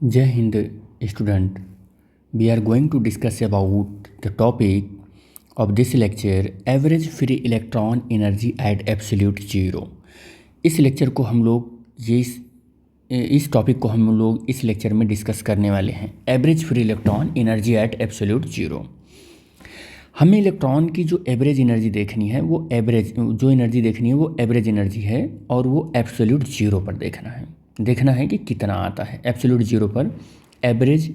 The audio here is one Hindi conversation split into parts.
Jai Hind student, we are going to discuss about the topic of this lecture average free electron energy at absolute zero। इस लेक्चर को हम लोग इस टॉपिक को हम लोग इस लेक्चर में डिस्कस करने वाले हैं। Average free electron energy at absolute zero. हमें इलेक्ट्रॉन की जो एवरेज एनर्जी देखनी है वो एवरेज एनर्जी है और वो एब्सोल्यूट जीरो पर देखना है कि कितना आता है एब्सोल्यूट जीरो पर एवरेज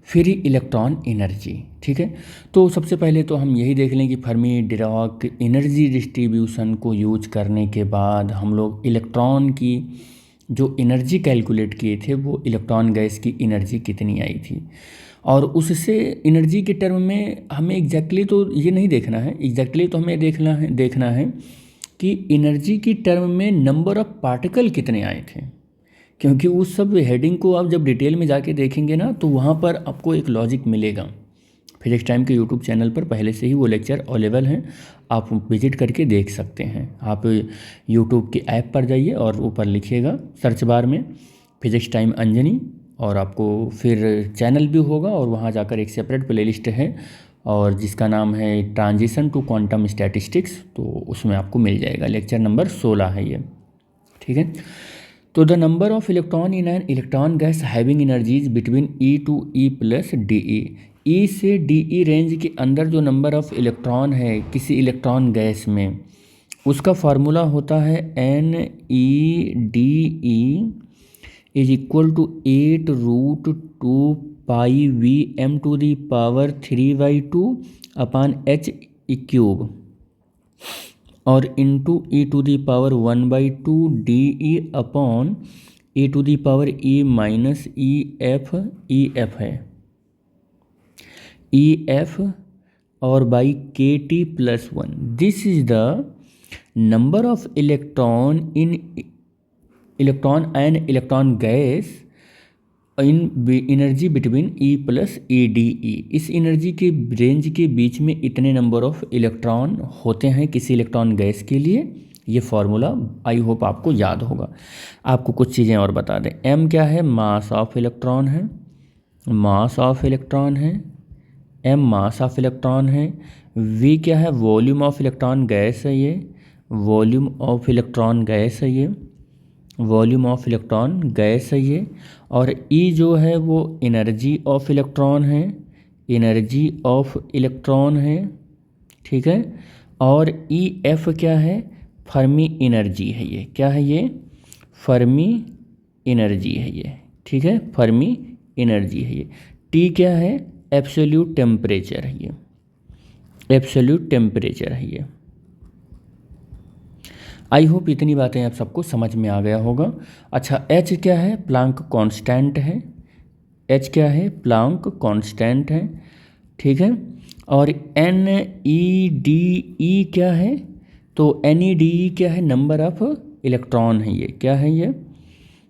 फ्री इलेक्ट्रॉन एनर्जी। ठीक है, तो सबसे पहले तो हम यही देख लें कि फर्मी डिराक एनर्जी डिस्ट्रीब्यूशन को यूज करने के बाद हम लोग इलेक्ट्रॉन की जो एनर्जी कैलकुलेट किए थे वो इलेक्ट्रॉन गैस की एनर्जी कितनी आई थी, और उससे एनर्जी के टर्म में हमें एग्जैक्टली तो ये नहीं देखना है, तो हमें देखना है कि एनर्जी की टर्म में नंबर ऑफ पार्टिकल कितने आए थे। क्योंकि उस सब हेडिंग को आप जब डिटेल में जाके देखेंगे ना तो वहाँ पर आपको एक लॉजिक मिलेगा। फिजिक्स टाइम के यूट्यूब चैनल पर पहले से ही वो लेक्चर अवेलेबल हैं, आप विजिट करके देख सकते हैं। आप यूट्यूब की ऐप पर जाइए और ऊपर लिखिएगा सर्च बार में फिजिक्स टाइम अंजनी, और आपको फिर चैनल भी होगा और वहाँ जाकर एक सेपरेट प्लेलिस्ट है और जिसका नाम है ट्रांजिशन टू क्वांटम स्टैटिस्टिक्स, तो उसमें आपको मिल जाएगा। लेक्चर नंबर 16 है ये। ठीक है, तो the number of electron in an electron gas having energies between E to E plus D E से डी ई रेंज के अंदर जो नंबर ऑफ इलेक्ट्रॉन है किसी इलेक्ट्रॉन गैस में, उसका फार्मूला होता है N E D E is equal to 8√2 pi V M to the power 3/2 upon H cube और into E to the power 1/2 D E upon E to the power E minus E F है ई एफ और by K T plus 1। This is the number of electron in electron gas in energy between E plus E D E. इस एनर्जी के रेंज के बीच में इतने नंबर ऑफ इलेक्ट्रॉन होते हैं किसी इलेक्ट्रॉन गैस के लिए। ये फार्मूला आई होप आपको याद होगा। आपको कुछ चीज़ें और बता दें। एम क्या है? मास ऑफ इलेक्ट्रॉन है, एम मास ऑफ इलेक्ट्रॉन है। वी क्या है? वॉल्यूम ऑफ इलेक्ट्रॉन गैस है ये, वॉल्यूम ऑफ इलेक्ट्रॉन गैस है ये। और ई जो है वो एनर्जी ऑफ इलेक्ट्रॉन है, ठीक है। और ई एफ क्या है? फर्मी एनर्जी है ये। क्या है ये? फर्मी एनर्जी है ये, ठीक है, फर्मी एनर्जी है ये। टी क्या है? एब्सोल्यूट टेम्परेचर है ये, आई होप इतनी बातें आप सबको समझ में आ गया होगा। अच्छा, एच क्या है? प्लांक कांस्टेंट है, ठीक है। और एन ई डी ई क्या है? तो एन ई डी ई क्या है? नंबर ऑफ इलेक्ट्रॉन है ये। क्या है ये?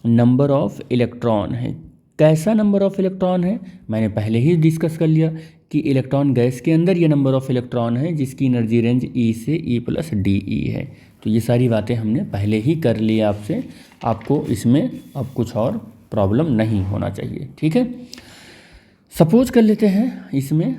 नंबर ऑफ इलेक्ट्रॉन है। कैसा नंबर ऑफ इलेक्ट्रॉन है? मैंने पहले ही डिस्कस कर लिया कि इलेक्ट्रॉन गैस के अंदर ये नंबर ऑफ इलेक्ट्रॉन है जिसकी एनर्जी रेंज ई से ई प्लस डी ई है। तो ये सारी बातें हमने पहले ही कर ली आपसे, आपको इसमें अब कुछ और प्रॉब्लम नहीं होना चाहिए। ठीक है, सपोज कर लेते हैं इसमें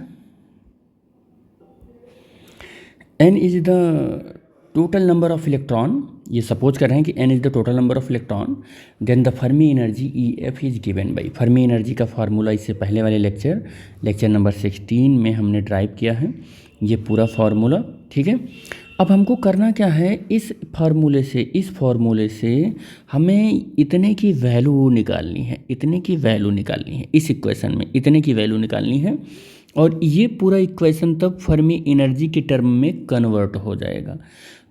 n is the total number of electron. ये सपोज कर रहे हैं कि n is the total number of electron, then the Fermi energy E F is given by. Fermi energy का फार्मूला इससे पहले वाले लेक्चर नंबर 16 में हमने ड्राइव किया है ये पूरा फार्मूला, ठीक है। अब हमको करना क्या है? इस फार्मूले से हमें इतने की वैल्यू निकालनी है, इस इक्वेशन में इतने की वैल्यू निकालनी है। और ये पूरा इक्वेशन तब फर्मी एनर्जी के टर्म में कन्वर्ट हो जाएगा।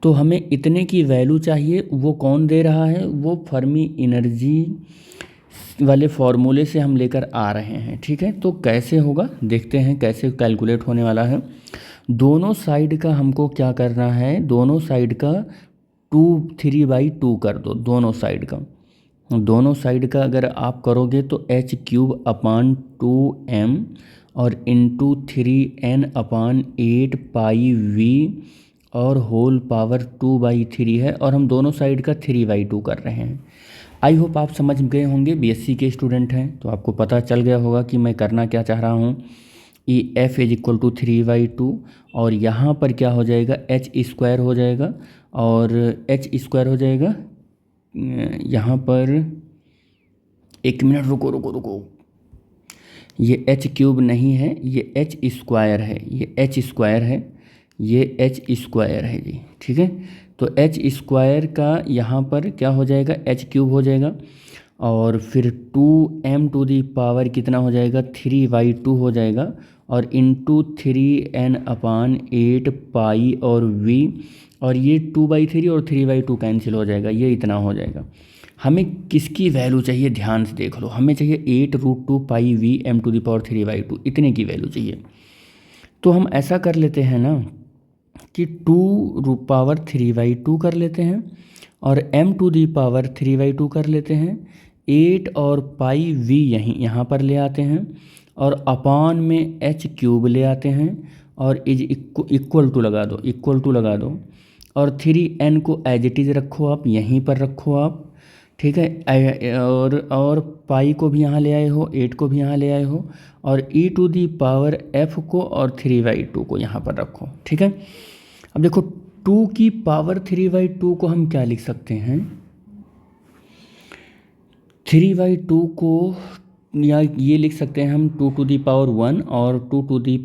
तो हमें इतने की वैल्यू चाहिए, वो कौन दे रहा है? वो फर्मी एनर्जी वाले फार्मूले से हम लेकर आ रहे हैं, ठीक है। तो कैसे होगा देखते हैं, कैसे कैलकुलेट होने वाला है। दोनों साइड का हमको क्या करना है? दोनों साइड का 3/2 कर दो। दोनों साइड का अगर आप करोगे तो एच क्यूब अपान 2m और into 3n upon 8 pi V और होल पावर 2/3 है, और हम दोनों साइड का 3/2 कर रहे हैं। आई होप आप समझ गए होंगे, बीएससी के स्टूडेंट हैं तो आपको पता चल गया होगा कि मैं करना क्या चाह रहा हूँ। E F is equal to 3/2 और यहाँ पर क्या हो जाएगा, एच स्क्वायर हो जाएगा और एच स्क्वायर हो जाएगा। यहाँ पर एक मिनट रुको रुको रुको, ये एच क्यूब नहीं है, ये एच स्क्वायर है, ये एच स्क्वायर है, ये एच स्क्वायर है जी, ठीक है। तो एच स्क्वायर का यहाँ पर क्या हो जाएगा, एच क्यूब हो जाएगा और फिर 2m⁴ कितना हो जाएगा, 3/2 हो जाएगा और इंटू 3n/8 पाई और v, और ये 2/3 और 3/2 कैंसिल हो जाएगा, ये इतना हो जाएगा। हमें किसकी वैल्यू चाहिए, ध्यान से देख लो, हमें चाहिए 8√2 पाई v m⁴3/2, इतने की वैल्यू चाहिए। तो हम ऐसा कर लेते हैं ना कि 2√3/2 कर लेते हैं और m⁴3/2 कर लेते हैं, 8 और पाई v यहाँ पर ले आते हैं और अपान में एच क्यूब ले आते हैं और इज इक्वल टू लगा दो, इक्वल टू लगा दो और 3n को एज इट इज़ रखो, आप यहीं पर रखो आप, ठीक है। और पाई को भी यहाँ ले आए हो, 8 को भी यहाँ ले आए हो और e⁴f को और 3/2 को यहाँ पर रखो, ठीक है। अब देखो 2⁵ को हम क्या लिख सकते हैं, 3/2 को या ये लिख सकते हैं हम 2⁴ और 2⁴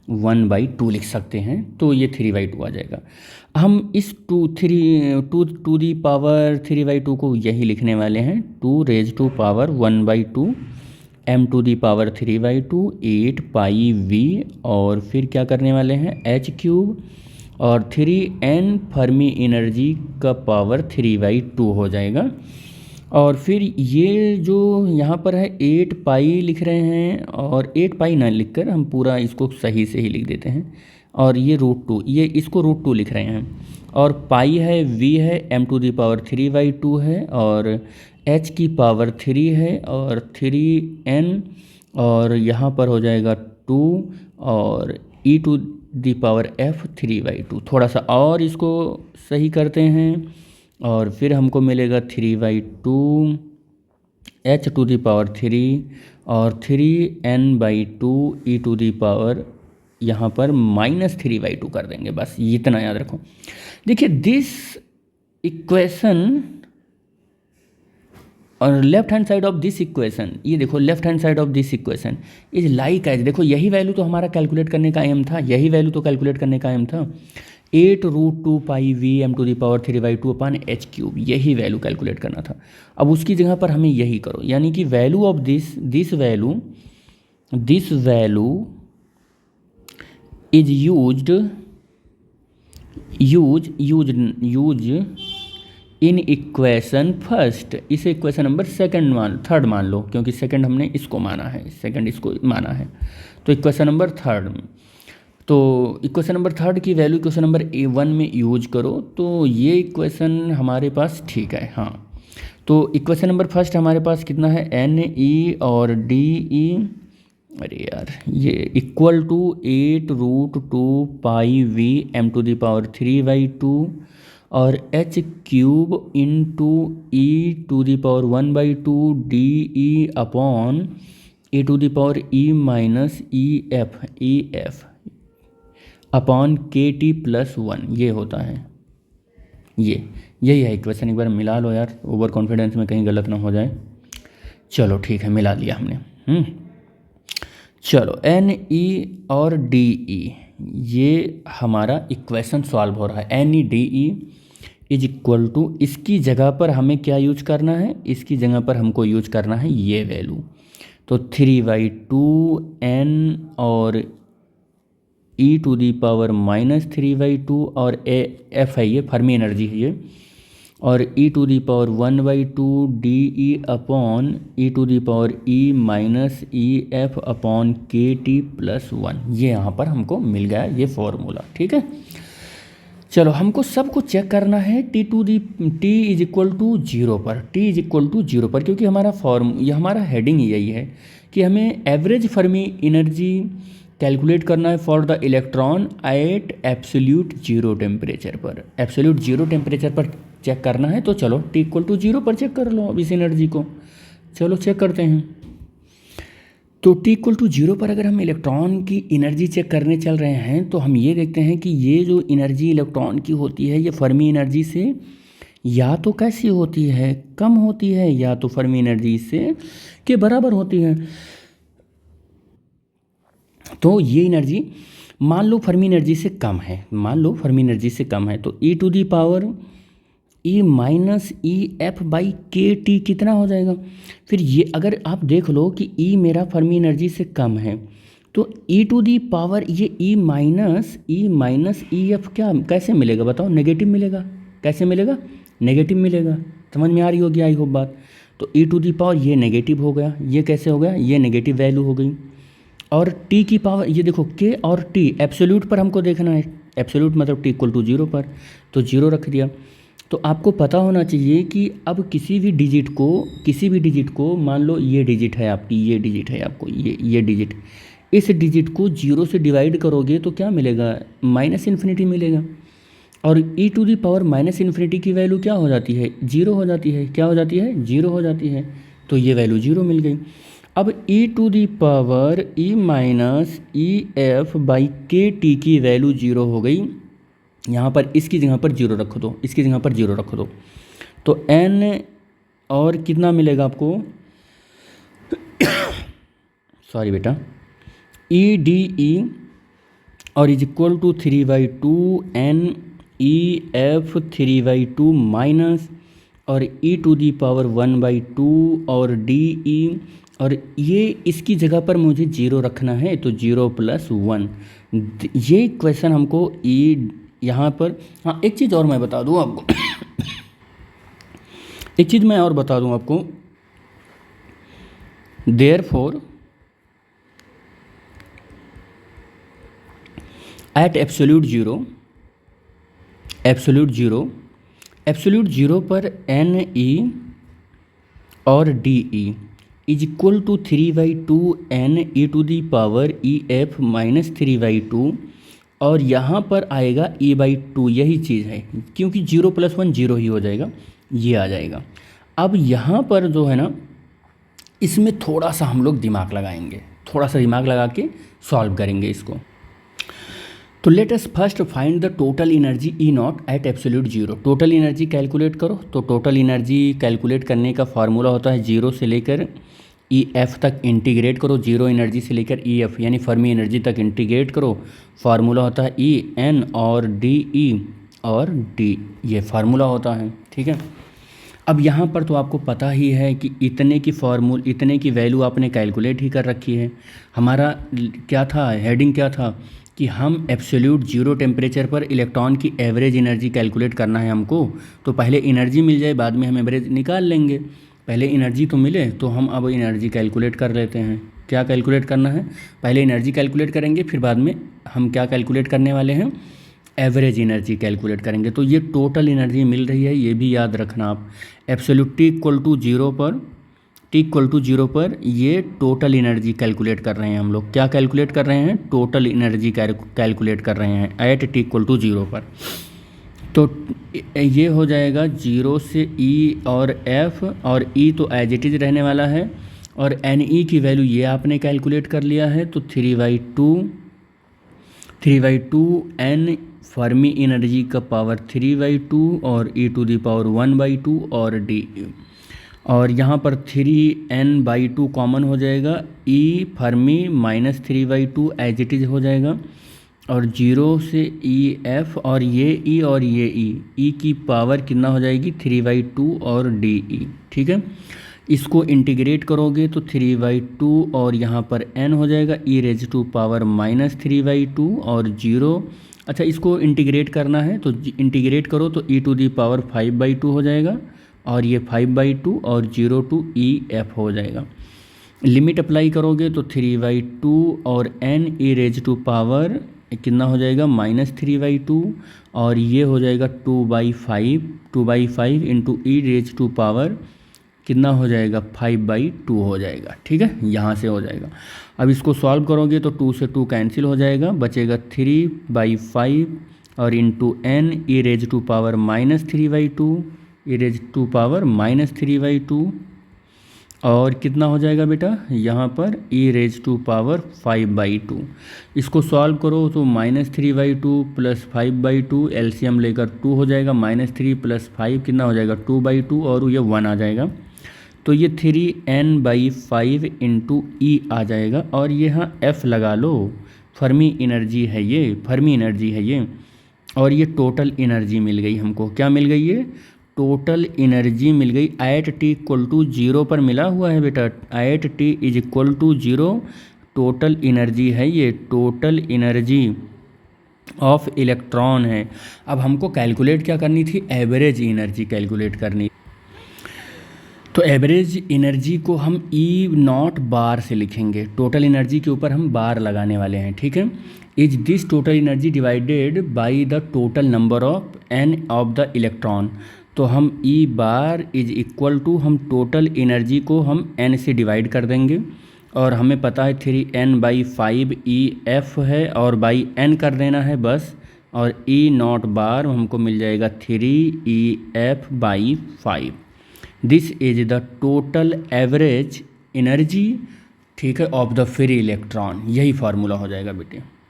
1/2 लिख सकते हैं, तो ये 3/2 आ जाएगा। हम इस 2⁵ को यही लिखने वाले हैं, 2⁻1/2 m⁴3/2 8 पाई v और फिर क्या करने वाले हैं, एच क्यूब और 3n फर्मी एनर्जी का पावर 3/2 हो जाएगा। और फिर ये जो यहाँ पर है 8 पाई लिख रहे हैं और 8 पाई ना लिखकर हम पूरा इसको सही से ही लिख देते हैं और ये √2, ये इसको √2 लिख रहे हैं और पाई है, v है, m⁴3/2 है और h की पावर 3 है और 3n और यहाँ पर हो जाएगा 2 और e⁴f 3/2। थोड़ा सा और इसको सही करते हैं और फिर हमको मिलेगा 3/2 h⁴3 और 3n/2 e⁴ यहाँ पर -3/2 कर देंगे, बस इतना याद रखो। देखिए दिस इक्वेशन और left hand side of this equation, ये देखो left hand side of this equation is like as, देखो यही वैल्यू तो हमारा कैलकुलेट करने का एम था, यही वैल्यू तो कैलकुलेट करने का एम था, 8√2 पाई v m⁴3/2 अपान एच क्यूब, यही वैल्यू कैलकुलेट करना था। अब उसकी जगह पर हमें यही करो, यानी कि value of this value is used in equation first, इसे इक्वेशन नंबर थर्ड मान लो, क्योंकि सेकंड हमने इसको माना है, सेकंड इसको माना है, तो इक्वेशन नंबर थर्ड, तो इक्वेशन नंबर थर्ड की वैल्यू इक्वेशन नंबर A1 में यूज करो, तो ये इक्वेशन हमारे पास ठीक है। हाँ, तो इक्वेशन नंबर फर्स्ट हमारे पास कितना है, NE और DE, अरे यार ये equal to 8√2 pi v m⁴3/2 और h cube into e⁴1/2 DE upon e⁻e⁻ef upon KT+1, ये होता है, यही है इक्वेशन। एक बार मिला लो यार, ओवर कॉन्फिडेंस में कहीं गलत ना हो जाए। चलो ठीक है, मिला लिया हमने। चलो NE और DE, ये हमारा इक्वेशन सॉल्व हो रहा है। NE/DE इज इक्वल टू, इसकी जगह पर हमें क्या यूज करना है, इसकी जगह पर हमको यूज करना है ये वैल्यू, तो 3/2n और e⁻−3/2 और f है, ये फर्मी एनर्जी है ये, और e⁻1/2 DE upon e⁻e⁻ef upon KT+1, ये यहाँ पर हमको मिल गया ये फॉर्मूला, ठीक है। चलो हमको सबको चेक करना है t इज इक्वल टू 0 पर, t इज इक्वल टू 0 पर, क्योंकि हमारा हेडिंग यही है कि हमें एवरेज फर्मी एनर्जी कैलकुलेट करना है for the electron at absolute zero temperature पर। एब्सोल्यूट जीरो टेम्परेचर पर चेक करना है तो चलो टी इक्वल टू 0 पर चेक कर लो अब इस एनर्जी को। चलो चेक करते हैं। तो टी इक्वल टू 0 पर अगर हम इलेक्ट्रॉन की एनर्जी चेक करने चल रहे हैं तो हम ये देखते हैं कि ये जो एनर्जी इलेक्ट्रॉन की होती है ये फर्मी एनर्जी से या तो कैसी होती है, कम होती है, या तो फर्मी एनर्जी से के बराबर होती है। तो ये एनर्जी मान लो फर्मी एनर्जी से कम है, मान लो फर्मी एनर्जी से कम है, तो E to the power E minus E F by K T कितना हो जाएगा। फिर ये अगर आप देख लो कि ई मेरा फर्मी एनर्जी से कम है तो ई टू दी पावर ये ई माइनस ई एफ क्या कैसे मिलेगा बताओ, नेगेटिव मिलेगा। कैसे मिलेगा, नेगेटिव मिलेगा। समझ में आ रही होगी आई होप बात। तो ई टू दी पावर ये नेगेटिव हो गया, ये कैसे हो गया, ये नेगेटिव वैल्यू हो गई। और टी की पावर ये देखो के और टी एब्सोल्यूट पर हमको देखना है, एब्सोल्यूट मतलब टी इक्वल टू 0 पर, तो 0 रख दिया। तो आपको पता होना चाहिए कि अब किसी भी डिजिट को मान लो ये डिजिट है आपकी, ये डिजिट है आपको, ये डिजिट, इस डिजिट को 0 से डिवाइड करोगे तो क्या मिलेगा, माइनस इन्फिनिटी मिलेगा। और E to the power minus infinity की वैल्यू क्या हो जाती है, 0 हो जाती है। क्या हो जाती है, 0 हो जाती है। तो ये वैल्यू 0 मिल गई। अब E to the power E minus E F by K T की वैल्यू 0 हो गई। यहाँ पर इसकी जगह पर 0 रख दो, इसकी जगह पर 0 रख दो। तो n और कितना मिलेगा आपको सॉरी बेटा, ई डी ई और is equal to 3/2 n E F 3/2 minus और ई टू दी पावर 1/2 और डी ई, और ये इसकी जगह पर मुझे 0 रखना है तो 0 + 1। ये क्वेश्चन हमको ई यहाँ पर, हाँ एक चीज़ और मैं बता दूँ आपको एक चीज़ मैं और बता दूँ आपको, देयरफॉर एट एब्सोल्यूट जीरो पर एन ई और D E is equal to 3/2 n E to the power E F minus 3/2, और यहाँ पर आएगा e/2, यही चीज़ है क्योंकि 0 + 1 0 ही हो जाएगा, ये आ जाएगा। अब यहाँ पर जो है ना, इसमें थोड़ा सा हम लोग दिमाग लगाएंगे, थोड़ा सा दिमाग लगा के सॉल्व करेंगे इसको। तो let us first find the total energy E not at absolute 0। Total energy calculate करो। तो टोटल एनर्जी कैलकुलेट करने का फार्मूला होता है 0 से लेकर ई एफ तक इंटीग्रेट करो, 0 एनर्जी से लेकर ई एफ यानी फर्मी एनर्जी तक इंटीग्रेट करो। फार्मूला होता है ई एन और डी ई और डी, ये फार्मूला होता है, ठीक है। अब यहाँ पर तो आपको पता ही है कि इतने की वैल्यू आपने कैलकुलेट ही कर रखी है। हमारा क्या था, हेडिंग क्या था कि हम एब्सोल्यूट 0 टेम्परेचर पर इलेक्ट्रॉन की एवरेज एनर्जी कैलकुलेट करना है हमको। तो पहले एनर्जी मिल जाए, बाद में हम एवरेज निकाल लेंगे। पहले एनर्जी तो मिले तो हम अब एनर्जी कैलकुलेट कर लेते हैं। क्या कैलकुलेट करना है, पहले एनर्जी कैलकुलेट करेंगे, फिर बाद में हम क्या कैलकुलेट करने वाले हैं, एवरेज एनर्जी कैलकुलेट करेंगे। तो ये टोटल एनर्जी मिल रही है, ये भी याद रखना आप। एब्सोल्यूट टी इक्वल टू 0 पर ये टोटल एनर्जी कैलकुलेट कर रहे हैं हम लोग। क्या कैलकुलेट कर रहे हैं, टोटल एनर्जी कैलकुलेट कर रहे हैं एट टी इक्वल टू 0 पर। तो ये हो जाएगा 0 से E और F, और E तो एज इट इज़ रहने वाला है, और NE की वैल्यू ये आपने कैलकुलेट कर लिया है। तो 3/2 N फर्मी एनर्जी का पावर 3/2 और E टू दी पावर 1/2 और D, और यहाँ पर 3n/2 कॉमन हो जाएगा, E Fermi minus 3/2 as it is हो जाएगा, और 0 से ई एफ और ये ई और ये ई की पावर कितना हो जाएगी 3/2 और डी ई, ठीक है। इसको इंटीग्रेट करोगे तो 3/2 और यहाँ पर n हो जाएगा e⁻⁻³ और 0। अच्छा, इसको इंटीग्रेट करना है तो इंटीग्रेट करो तो e⁻⁵ 5/2 हो जाएगा, और ये 5/2 और 0 to ई एफ हो जाएगा। लिमिट अप्लाई करोगे तो 3/2 और n e⁻⁻ कितना हो जाएगा -3/2, और ये हो जाएगा 2/5 इंटू e⁻⁻ कितना हो जाएगा 5/2 हो जाएगा, ठीक है, यहाँ से हो जाएगा। अब इसको सॉल्व करोगे तो 2 से 2 कैंसिल हो जाएगा, बचेगा 3/5 और into n e raise to power -3/2 e raise to power -3/2 और कितना हो जाएगा बेटा यहाँ पर e रेज टू पावर 5/2। इसको सॉल्व करो तो -3/2 प्लस 5/2 एलसीएम लेकर 2 हो जाएगा, -3 + 5 कितना हो जाएगा 2/2 और ये 1 आ जाएगा। तो ये 3n/5 इंटू ई आ जाएगा और यहाँ f लगा लो, फर्मी एनर्जी है ये, फर्मी एनर्जी है ये। और ये टोटल एनर्जी मिल गई हमको, क्या मिल गई ये टोटल एनर्जी मिल गई एट t = 0 पर मिला हुआ है बेटा, एट t = 0 टोटल एनर्जी है ये, टोटल एनर्जी ऑफ इलेक्ट्रॉन है। अब हमको कैलकुलेट क्या करनी थी, एवरेज एनर्जी कैलकुलेट करनी। तो एवरेज एनर्जी को हम E0 बार से लिखेंगे, टोटल एनर्जी के ऊपर हम बार लगाने वाले हैं, ठीक है। Is this total energy divided by the total number of n of the electron. तो हम E bar is equal to, हम टोटल एनर्जी को हम n से डिवाइड कर देंगे और हमें पता है 3n/5 EF है और बाई n कर देना है बस, और E0 बार हमको मिल जाएगा 3EF/5। This is the total average energy, ठीक है, ऑफ द फ्री इलेक्ट्रॉन। यही फार्मूला हो जाएगा बेटे।